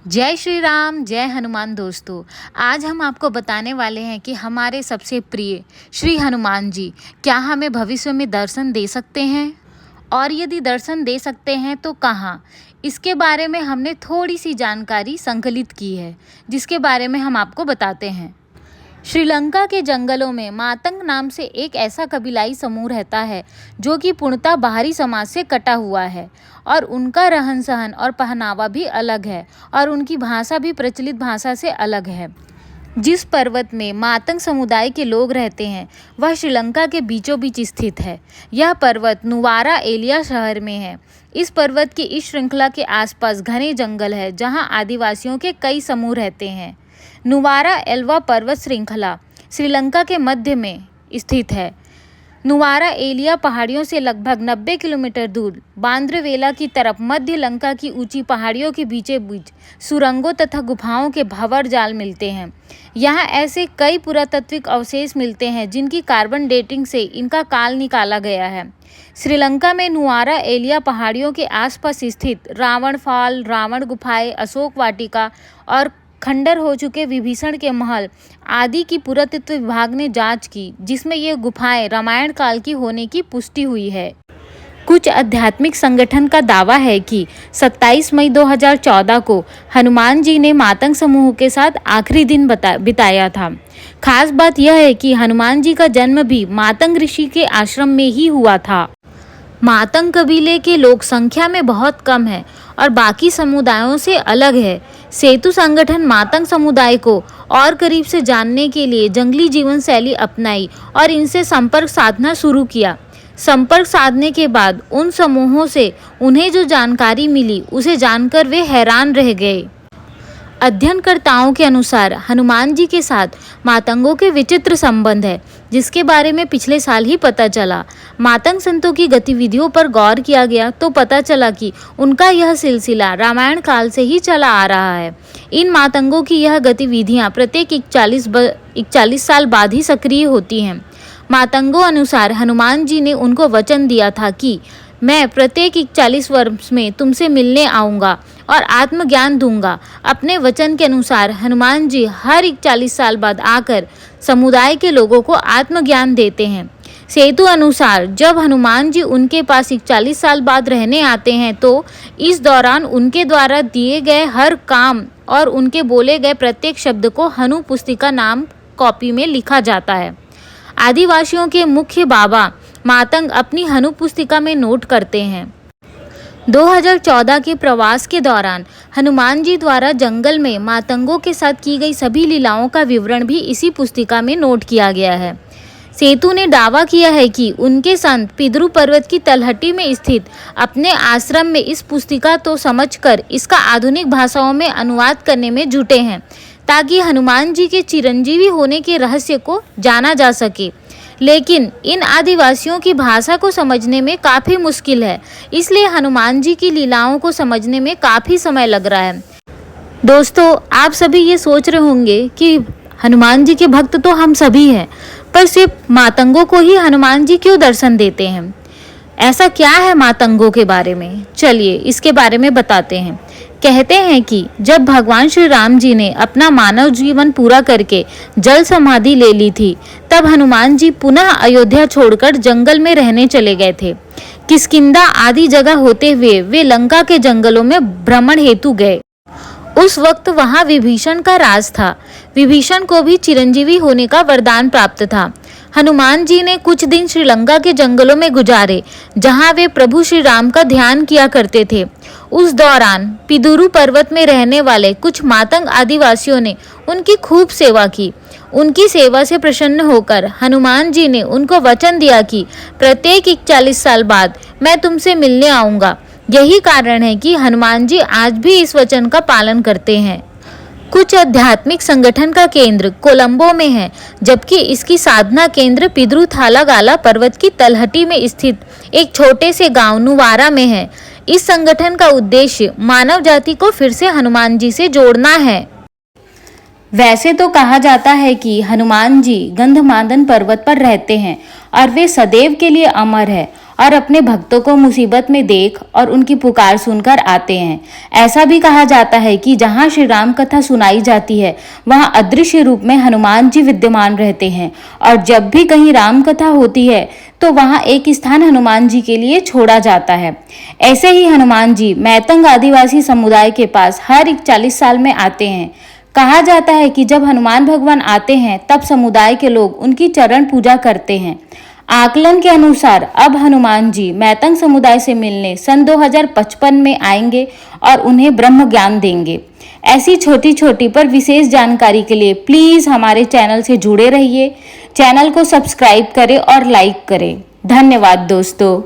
जय श्री राम, जय हनुमान। दोस्तों, आज हम आपको बताने वाले हैं कि हमारे सबसे प्रिय श्री हनुमान जी क्या हमें भविष्य में दर्शन दे सकते हैं, और यदि दर्शन दे सकते हैं तो कहाँ। इसके बारे में हमने थोड़ी सी जानकारी संकलित की है, जिसके बारे में हम आपको बताते हैं। श्रीलंका के जंगलों में मातंग नाम से एक ऐसा कबीलाई समूह रहता है जो कि पूर्णतः बाहरी समाज से कटा हुआ है, और उनका रहन सहन और पहनावा भी अलग है, और उनकी भाषा भी प्रचलित भाषा से अलग है। जिस पर्वत में मातंग समुदाय के लोग रहते हैं वह श्रीलंका के बीचों बीच स्थित है। यह पर्वत नुवारा एलिया शहर में है। इस पर्वत की इस श्रृंखला के आसपास घने जंगल है, जहां आदिवासियों के कई समूह रहते हैं। नुवारा एल्वा पर्वत श्रृंखला श्रीलंका के मध्य में स्थित है। नुवारा एलिया पहाड़ियों से लगभग 90 किलोमीटर दूर बांद्रवेला की तरफ मध्य लंका की ऊंची पहाड़ियों के बीचों बीच सुरंगों तथा गुफाओं के भंवर जाल मिलते हैं। यहाँ ऐसे कई पुरातात्विक अवशेष मिलते हैं जिनकी कार्बन डेटिंग से इनका काल निकाला गया है। श्रीलंका में नुवारा एलिया पहाड़ियों के आसपास स्थित रावण फॉल, रावण गुफाएं, अशोक वाटिका और खंडर हो चुके विभीषण के महल आदि की पुरातत्व विभाग ने जांच की, जिसमें ये गुफाएं रामायण काल की होने की पुष्टि हुई है। कुछ आध्यात्मिक संगठन का दावा है कि 27 मई 2014 को हनुमान जी ने मातंग समूह के साथ आखिरी दिन बिताया था। खास बात यह है कि हनुमान जी का जन्म भी मातंग ऋषि के आश्रम में ही हुआ था। मातंग कबीले के लोग संख्या में बहुत कम है और बाकी समुदायों से अलग है। सेतु संगठन मातंग समुदाय को और करीब से जानने के लिए जंगली जीवन शैली अपनाई और इनसे संपर्क साधना शुरू किया। संपर्क साधने के बाद उन समूहों से उन्हें जो जानकारी मिली उसे जानकर वे हैरान रह गए। अध्ययनकर्ताओं के अनुसार हनुमान जी के साथ मातंगों के विचित्र संबंध है, जिसके बारे में पिछले साल ही पता चला। मातंग संतों की गतिविधियों पर गौर किया गया तो पता चला कि उनका यह सिलसिला रामायण काल से ही चला आ रहा है। इन मातंगों की यह गतिविधियां प्रत्येक 41 साल बाद ही सक्रिय होती हैं। मातंगों अनुसार हनुमान जी ने उनको वचन दिया था कि मैं प्रत्येक 41 वर्ष में तुमसे मिलने आऊँगा और आत्मज्ञान दूंगा। अपने वचन के अनुसार हनुमान जी हर 41 साल बाद आकर समुदाय के लोगों को आत्मज्ञान देते हैं। सेतु अनुसार जब हनुमान जी उनके पास 41 साल बाद रहने आते हैं तो इस दौरान उनके द्वारा दिए गए हर काम और उनके बोले गए प्रत्येक शब्द को हनु पुस्तिका नाम कॉपी में लिखा जाता है। आदिवासियों के मुख्य बाबा मातंग अपनी हनु पुस्तिका में नोट करते हैं। 2014 के प्रवास के दौरान हनुमान जी द्वारा जंगल में मातंगों के साथ की गई सभी लीलाओं का विवरण भी इसी पुस्तिका में नोट किया गया है। सेतु ने दावा किया है कि उनके संत पितृ पर्वत की तलहटी में स्थित अपने आश्रम में इस पुस्तिका तो समझकर इसका आधुनिक भाषाओं में अनुवाद करने में जुटे हैं, ताकि हनुमान जी के चिरंजीवी होने के रहस्य को जाना जा सके। लेकिन इन आदिवासियों की भाषा को समझने में काफ़ी मुश्किल है, इसलिए हनुमान जी की लीलाओं को समझने में काफ़ी समय लग रहा है। दोस्तों, आप सभी ये सोच रहे होंगे कि हनुमान जी के भक्त तो हम सभी हैं, पर सिर्फ मातंगों को ही हनुमान जी क्यों दर्शन देते हैं। ऐसा क्या है मातंगों के बारे में, चलिए इसके बारे में बताते हैं। कहते हैं कि जब भगवान श्री राम जी ने अपना मानव जीवन पूरा करके जल समाधि ले ली थी, तब हनुमान जी पुनः अयोध्या छोड़कर जंगल में रहने चले गए थे। किष्किंधा आदि जगह होते हुए वे लंका के जंगलों में भ्रमण हेतु गए। उस वक्त वहां विभीषण का राज था। विभीषण को भी चिरंजीवी होने का वरदान प्राप्त था। हनुमान जी ने कुछ दिन श्रीलंका के जंगलों में गुजारे, जहां वे प्रभु श्री राम का ध्यान किया करते थे। उस दौरान पिदुरु पर्वत में रहने वाले कुछ मातंग आदिवासियों ने उनकी खूब सेवा की। उनकी सेवा से प्रसन्न होकर हनुमान जी ने उनको वचन दिया कि प्रत्येक 41 साल बाद मैं तुमसे मिलने आऊँगा। यही कारण है कि हनुमान जी आज भी इस वचन का पालन करते हैं। कुछ आध्यात्मिक संगठन का केंद्र कोलंबो में है, जबकि इसकी साधना केंद्र पिद्रू थालागाला पर्वत की तलहटी में स्थित एक छोटे से गांव नुवारा में है। इस संगठन का उद्देश्य मानव जाति को फिर से हनुमान जी से जोड़ना है। वैसे तो कहा जाता है कि हनुमान जी गंधमादन पर्वत पर रहते हैं और वे सदैव के लिए अमर है, और अपने भक्तों को मुसीबत में देख और उनकी पुकार सुनकर आते हैं। ऐसा भी कहा जाता है कि जहाँ श्री राम कथा सुनाई जाती है वहाँ अदृश्य रूप में हनुमान जी विद्यमान रहते हैं और जब भी कहीं राम कथा होती है तो वहाँ एक स्थान हनुमान जी के लिए छोड़ा जाता है। ऐसे ही हनुमान जी मैतंग आदिवासी समुदाय के पास हर 40 साल में आते हैं। कहा जाता है कि जब हनुमान भगवान आते हैं तब समुदाय के लोग उनकी चरण पूजा करते हैं। आकलन के अनुसार अब हनुमान जी मैतंग समुदाय से मिलने सन 2055 में आएंगे और उन्हें ब्रह्म ज्ञान देंगे। ऐसी छोटी छोटी पर विशेष जानकारी के लिए प्लीज हमारे चैनल से जुड़े रहिए। चैनल को सब्सक्राइब करें और लाइक करें। धन्यवाद दोस्तों।